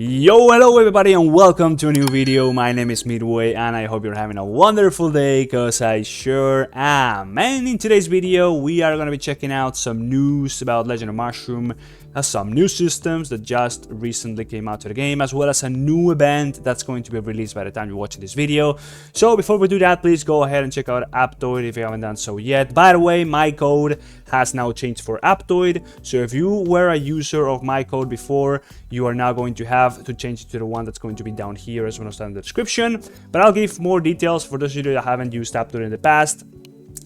Yo, hello everybody and welcome to a new video. My name is Midway and I hope you're having a wonderful day, cause I sure am. And in today's video we are gonna be checking out some news about Legend of Mushroom, some new systems that just recently came out to the game, as well as a new event that's going to be released by the time you're watching this video. So before we do that, please go ahead and check out Aptoide if you haven't done so yet. By the way, my code has now changed for Aptoide, so if you were a user of my code before, you are now going to have to change it to the one that's going to be down here as well as in the description. But I'll give more details for those of you that haven't used Aptoide in the past,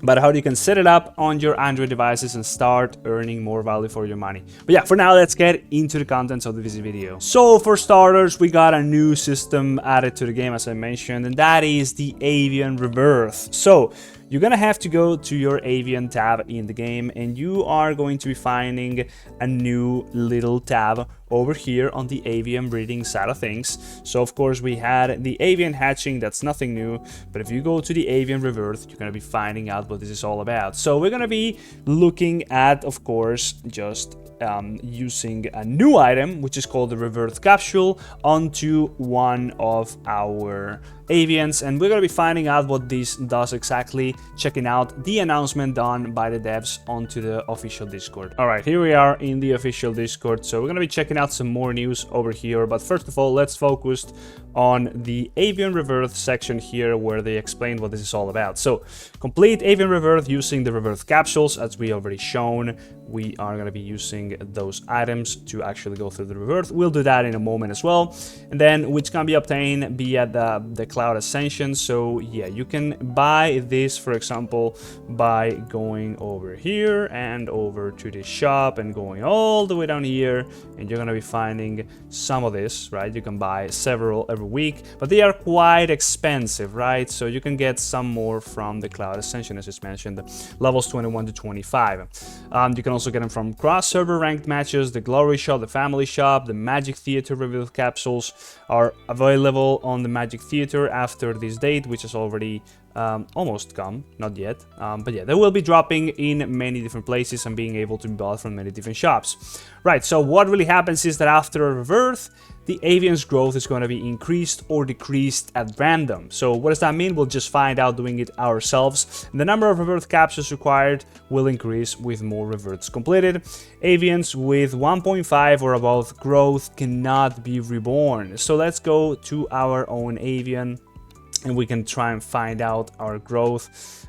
but how you can set it up on your Android devices and start earning more value for your money. But yeah, for now, let's get into the contents of this video. So for starters, we got a new system added to the game, as I mentioned, and that is the Avian Rebirth. So you're gonna have to go to your Avian tab in the game, and you are going to be finding a new little tab over here on the avian breeding side of things. So of course we had the avian hatching, that's nothing new, but if you go to the Avian Rebirth, you're gonna be finding out what this is all about. So we're gonna be looking at, of course, just using a new item, which is called the Rebirth Capsule, onto one of our Avians, and we're going to be finding out what this does exactly, checking out the announcement done by the devs onto the official Discord. Alright, here we are in the official Discord, so we're going to be checking out some more news over here, but first of all, let's focus on the Avian Rebirth section here, where they explain what this is all about. So, complete Avian Rebirth using the Rebirth Capsules, as we already shown. We are going to be using those items to actually go through the Rebirth. We'll do that in a moment as well, and then which can be obtained via the Cloud Ascension. So yeah, you can buy this, for example, by going over here and over to the shop and going all the way down here, and you're going to be finding some of this, right? You can buy several every week, but they are quite expensive, right? So you can get some more from the Cloud Ascension, as just mentioned, levels 21 to 25. You can also get them from cross-server ranked matches, the Glory Shop, the Family Shop, the Magic Theater Rebirth Capsules are available on the Magic Theater after this date, which has already almost come, not yet, but yeah, they will be dropping in many different places and being able to be bought from many different shops. Right, so what really happens is that after a Rebirth, the Avian's growth is going to be increased or decreased at random. So what does that mean? We'll just find out doing it ourselves. And the number of Rebirth capsules required will increase with more Rebirths completed. Avians with 1.5 or above growth cannot be reborn. So let's go to our own Avian, and we can try and find out our growth,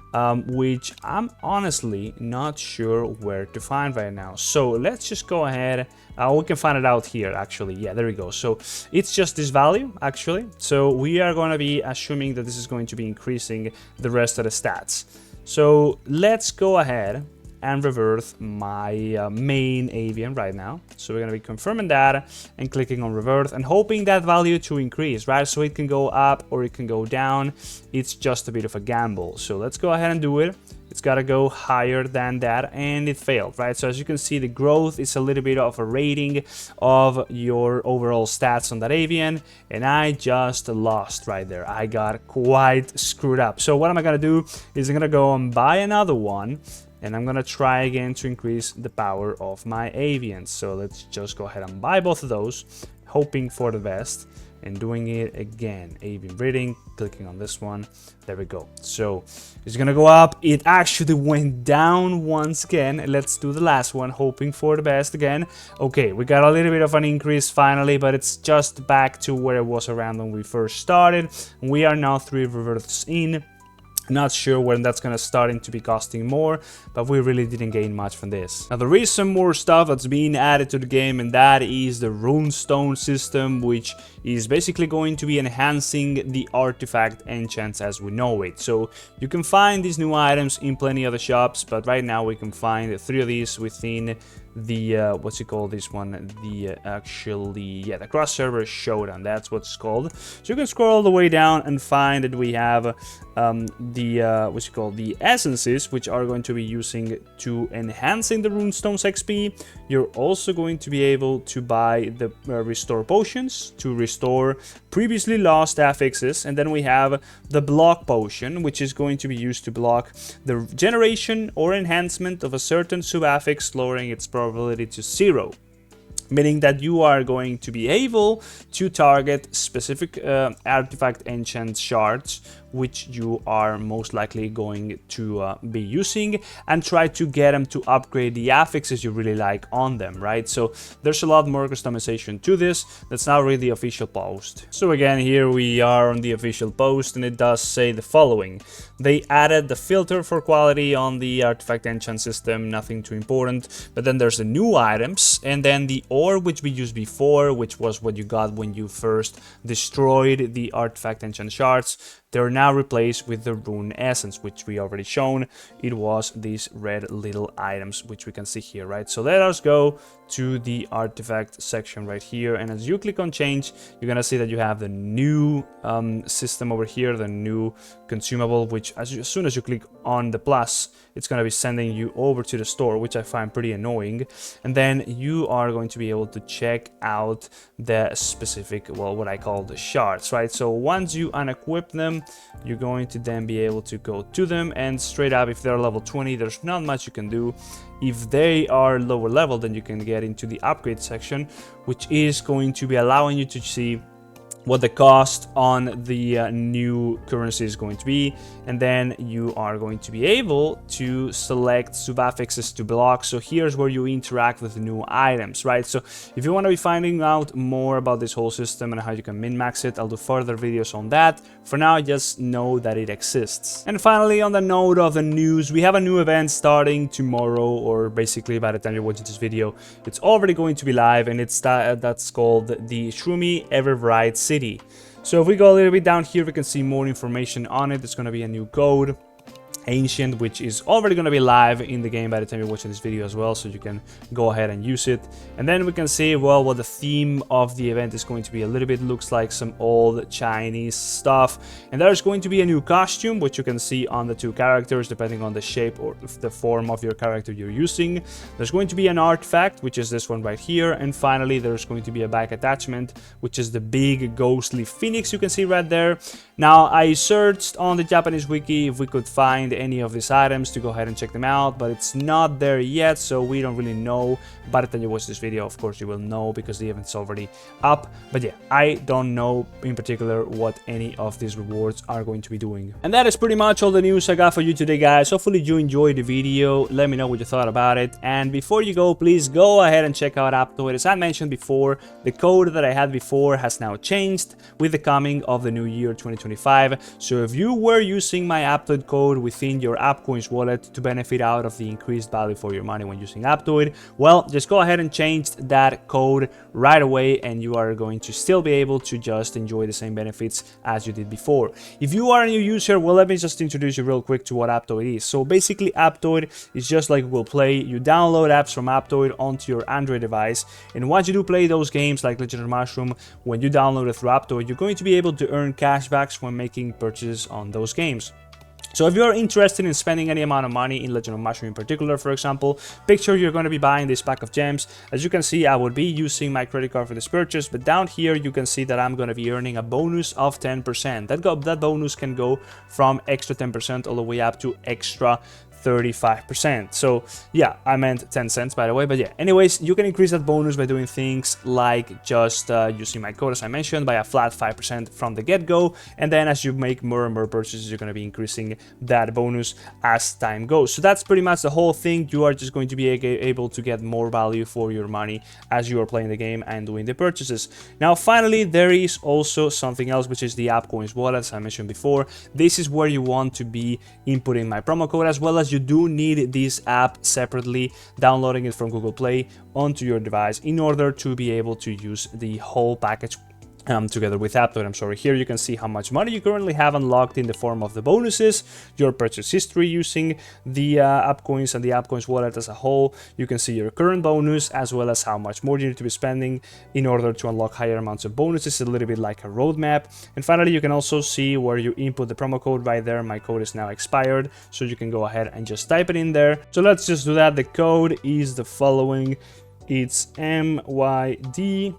which I'm honestly not sure where to find right now. So let's just go ahead. We can find it out here, actually. Yeah, there we go. So it's just this value, actually. So we are going to be assuming that this is going to be increasing the rest of the stats. So let's go ahead and Rebirth my main Avian right now. So we're going to be confirming that and clicking on Rebirth and hoping that value to increase, right? So it can go up or it can go down. It's just a bit of a gamble. So let's go ahead and do it. It's got to go higher than that, and it failed, right? So as you can see, the growth is a little bit of a rating of your overall stats on that Avian, and I just lost right there. I got quite screwed up. So what am I going to do is I'm going to go and buy another one, and I'm going to try again to increase the power of my Avians. So let's just go ahead and buy both of those, hoping for the best, and doing it again. Avian breeding, clicking on this one. There we go. So it's going to go up. It actually went down once again. Let's do the last one, hoping for the best again. Okay, we got a little bit of an increase finally, but it's just back to where it was around when we first started. We are now 3 Rebirths in. Not sure when that's gonna start to be costing more, but we really didn't gain much from this. Now there is some more stuff that's being added to the game, and that is the Runestone system, which is basically going to be enhancing the artifact enchants as we know it. So you can find these new items in plenty of the shops, but right now we can find 3 of these within the what's it called, this one, the the cross server showdown, that's what's called. So you can scroll all the way down and find that we have the essences, which are going to be using to enhancing the Runestones XP. You're also going to be able to buy the restore potions to restore previously lost affixes, and then we have the block potion, which is going to be used to block the generation or enhancement of a certain sub-affix, lowering its probability to 0. meaning that you are going to be able to target specific artifact enchant shards, which you are most likely going to be using, and try to get them to upgrade the affixes you really like on them, right? So there's a lot more customization to this. That's now really the official post. So again, here we are on the official post, and it does say the following. They added the filter for quality on the artifact enchant system, nothing too important, but then there's the new items, and then the ore which we used before, which was what you got when you first destroyed the artifact enchant shards. They're now replaced with the rune essence, which we already shown. It was these red little items, which we can see here, right? So let us go to the artifact section right here, and as you click on change, you're gonna see that you have the new system over here, the new consumable, which as soon as you click on the plus, it's gonna be sending you over to the store, which I find pretty annoying. And then you are going to be able to check out the specific, well, what I call the shards, right? So once you unequip them, you're going to then be able to go to them, and straight up, if they're level 20, there's not much you can do. If they are lower level, then you can get into the upgrade section, which is going to be allowing you to see what the cost on the new currency is going to be, and then you are going to be able to select subaffixes to block. So here's where you interact with the new items, right? So if you want to be finding out more about this whole system and how you can min-max it, I'll do further videos on that. For now, just know that it exists. And finally, on the note of the news, we have a new event starting tomorrow, or basically by the time you're watching this video, it's already going to be live, and it's that's called the Shroomy Everbright City. So if we go a little bit down here, we can see more information on it. There's going to be a new code, Ancient, which is already going to be live in the game by the time you're watching this video as well, so you can go ahead and use it. And then we can see, well, what the theme of the event is going to be a little bit. Looks like some old Chinese stuff, and there's going to be a new costume, which you can see on the two characters depending on the shape or the form of your character you're using. There's going to be an artifact, which is this one right here, and finally there's going to be a back attachment, which is the big ghostly phoenix you can see right there. Now, I searched on the Japanese wiki if we could find any of these items to go ahead and check them out, but it's not there yet, so we don't really know. By the time you watch this video, of course you will know, because the event's already up. But yeah, I don't know in particular what any of these rewards are going to be doing. And that is pretty much all the news I got for you today, guys. Hopefully you enjoyed the video. Let me know what you thought about it, and before you go, please go ahead and check out Aptoide. As I mentioned before, the code that I had before has now changed with the coming of the new year 2025. So if you were using my Aptoide code within your AppCoins wallet to benefit out of the increased value for your money when using Aptoide, well, just go ahead and change that code right away, and you are going to still be able to just enjoy the same benefits as you did before. If you are a new user, well, let me just introduce you real quick to what Aptoide is. So basically, Aptoide is just like Google Play. You download apps from Aptoide onto your Android device, and once you do play those games like Legend of Mushroom, when you download it through Aptoide, you're going to be able to earn cashbacks when making purchases on those games. So if you're interested in spending any amount of money in Legend of Mushroom in particular, for example, picture you're going to be buying this pack of gems. As you can see, I would be using my credit card for this purchase, but down here you can see that I'm going to be earning a bonus of 10%. That bonus can go from extra 10% all the way up to extra 35%. So yeah, I meant 10 cents by the way, but yeah, anyways, you can increase that bonus by doing things like just using my code, as I mentioned, by a flat 5% from the get-go, and then as you make more and more purchases, you're going to be increasing that bonus as time goes. So that's pretty much the whole thing. You are just going to be able to get more value for your money as you are playing the game and doing the purchases. Now finally, there is also something else, which is the AppCoins wallet, as I mentioned before. This is where you want to be inputting my promo code, as well as you do need this app separately, downloading it from Google Play onto your device in order to be able to use the whole package together with Aptoide. I'm sorry, here you can see how much money you currently have unlocked in the form of the bonuses, your purchase history using the AppCoins and the AppCoins wallet as a whole. You can see your current bonus, as well as how much more you need to be spending in order to unlock higher amounts of bonuses, a little bit like a roadmap. And finally, you can also see where you input the promo code right there. My code is now expired, so you can go ahead and just type it in there. So let's just do that. The code is the following. It's MYDWAY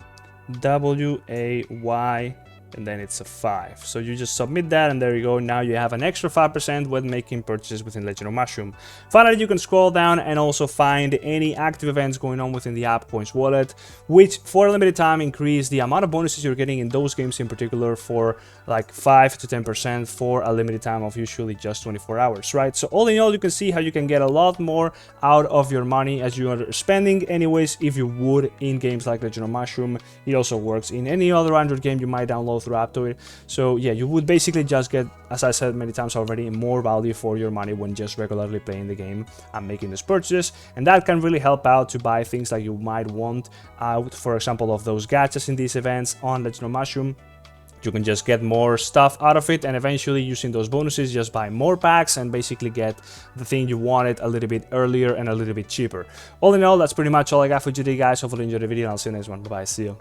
and then it's a 5. So you just submit that, and there you go. Now you have an extra 5% when making purchases within Legend of Mushroom. Finally, you can scroll down and also find any active events going on within the AppCoins wallet, which for a limited time increase the amount of bonuses you're getting in those games in particular for like 5 to 10% for a limited time of usually just 24 hours, right? So all in all, you can see how you can get a lot more out of your money as you are spending anyways if you would in games like Legend of Mushroom. It also works in any other Android game you might download through Aptoide. So yeah, you would basically just get, as I said many times already, more value for your money when just regularly playing the game and making these purchases, and that can really help out to buy things like you might want out, for example, of those gadgets in these events on Legend of Mushroom. You can just get more stuff out of it, and eventually using those bonuses just buy more packs and basically get the thing you wanted a little bit earlier and a little bit cheaper. All in all, that's pretty much all I got for today, guys. Hopefully you enjoyed the video, and I'll see you in the next one. Bye bye, see you.